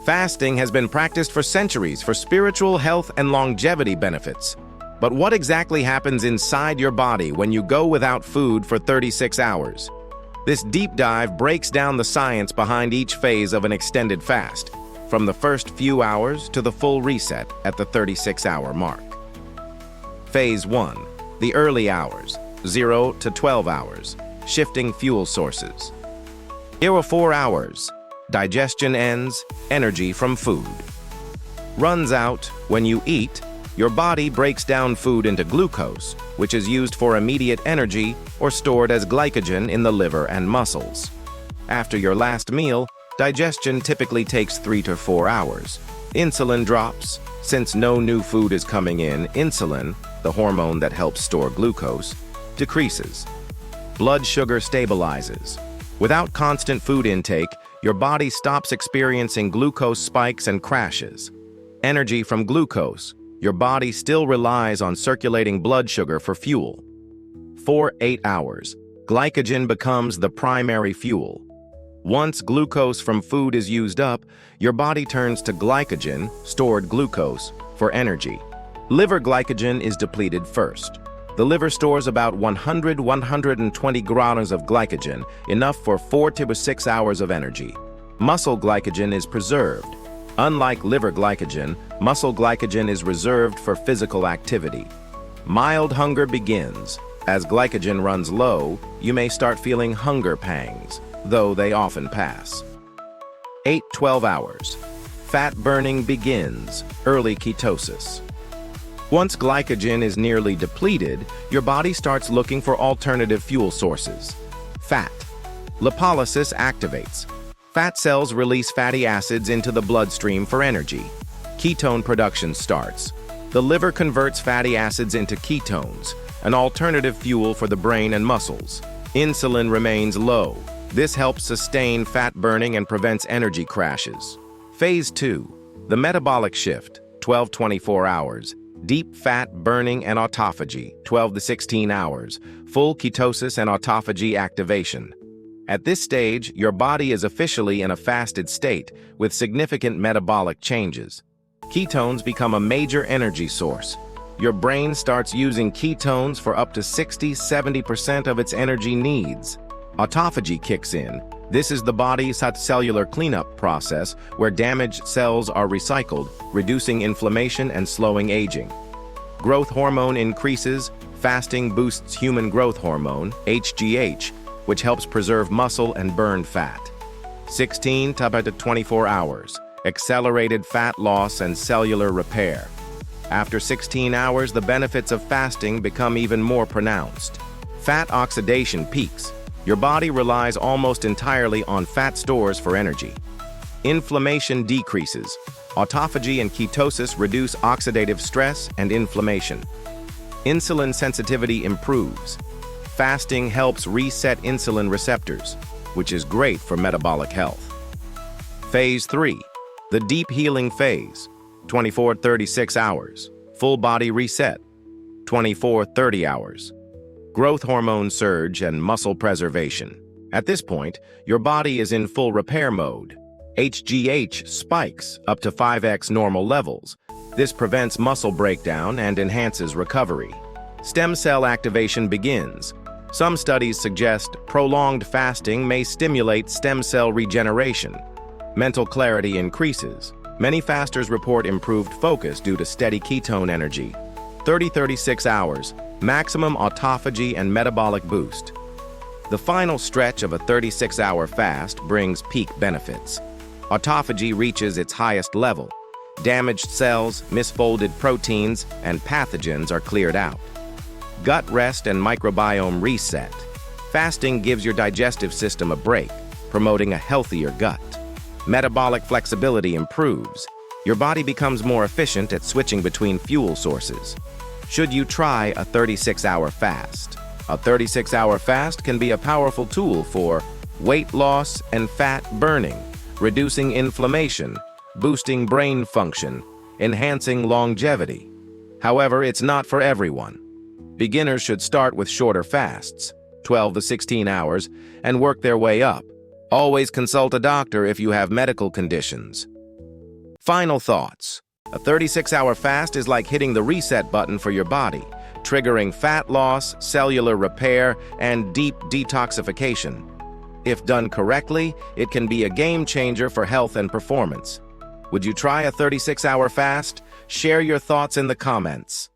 Fasting has been practiced for centuries for spiritual health and longevity benefits. But what exactly happens inside your body when you go without food for 36 hours? This deep dive breaks down the science behind each phase of an extended fast, from the first few hours to the full reset at the 36-hour mark. Phase 1. The early hours, 0 to 12 hours, shifting fuel sources. Here are 4 hours. Digestion ends, energy from food. Runs out when you eat. Your body breaks down food into glucose, which is used for immediate energy or stored as glycogen in the liver and muscles. After your last meal, digestion typically takes 3 to 4 hours. Insulin drops. Since no new food is coming in, insulin, the hormone that helps store glucose, decreases. Blood sugar stabilizes. Without constant food intake, your body stops experiencing glucose spikes and crashes. Energy from glucose. Your body still relies on circulating blood sugar for fuel. 8 hours. Glycogen becomes the primary fuel. Once glucose from food is used up, your body turns to glycogen, stored glucose, for energy. Liver glycogen is depleted first. The liver stores about 100–120 grams of glycogen, enough for 4 to 6 hours of energy. Muscle glycogen is preserved. Unlike liver glycogen, muscle glycogen is reserved for physical activity. Mild hunger begins. As glycogen runs low, you may start feeling hunger pangs, though they often pass. 12 hours. Fat burning begins, early ketosis. Once glycogen is nearly depleted, your body starts looking for alternative fuel sources. Fat. Lipolysis activates. Fat cells release fatty acids into the bloodstream for energy. Ketone production starts. The liver converts fatty acids into ketones, an alternative fuel for the brain and muscles. Insulin remains low. This helps sustain fat burning and prevents energy crashes. Phase 2. The metabolic shift, 12–24 hours. Deep fat burning and autophagy, 12 to 16 hours, full ketosis and autophagy activation. At this stage, your body is officially in a fasted state with significant metabolic changes. Ketones become a major energy source. Your brain starts using ketones for up to 60–70% of its energy needs. Autophagy kicks in. This is the body's cellular cleanup process where damaged cells are recycled, reducing inflammation and slowing aging. Growth hormone increases. Fasting boosts human growth hormone, HGH, which helps preserve muscle and burn fat. 16 to 24 hours. Accelerated fat loss and cellular repair. After 16 hours, the benefits of fasting become even more pronounced. Fat oxidation peaks. Your body relies almost entirely on fat stores for energy. Inflammation decreases. Autophagy and ketosis reduce oxidative stress and inflammation. Insulin sensitivity improves. Fasting helps reset insulin receptors, which is great for metabolic health. Phase 3. The deep healing phase, 24–36 hours. Full body reset, 24–30 hours. Growth hormone surge and muscle preservation. At this point, your body is in full repair mode. HGH spikes up to 5x normal levels. This prevents muscle breakdown and enhances recovery. Stem cell activation begins. Some studies suggest prolonged fasting may stimulate stem cell regeneration. Mental clarity increases. Many fasters report improved focus due to steady ketone energy. 30–36 hours. Maximum autophagy and metabolic boost. The final stretch of a 36-hour fast brings peak benefits. Autophagy reaches its highest level. Damaged cells, misfolded proteins, and pathogens are cleared out. Gut rest and microbiome reset. Fasting gives your digestive system a break, promoting a healthier gut. Metabolic flexibility improves. Your body becomes more efficient at switching between fuel sources. Should you try a 36-hour fast? A 36-hour fast can be a powerful tool for weight loss and fat burning, reducing inflammation, boosting brain function, enhancing longevity. However, it's not for everyone. Beginners should start with shorter fasts, 12 to 16 hours, and work their way up. Always consult a doctor if you have medical conditions. Final thoughts. A 36-hour fast is like hitting the reset button for your body, triggering fat loss, cellular repair, and deep detoxification. If done correctly, it can be a game changer for health and performance. Would you try a 36-hour fast? Share your thoughts in the comments.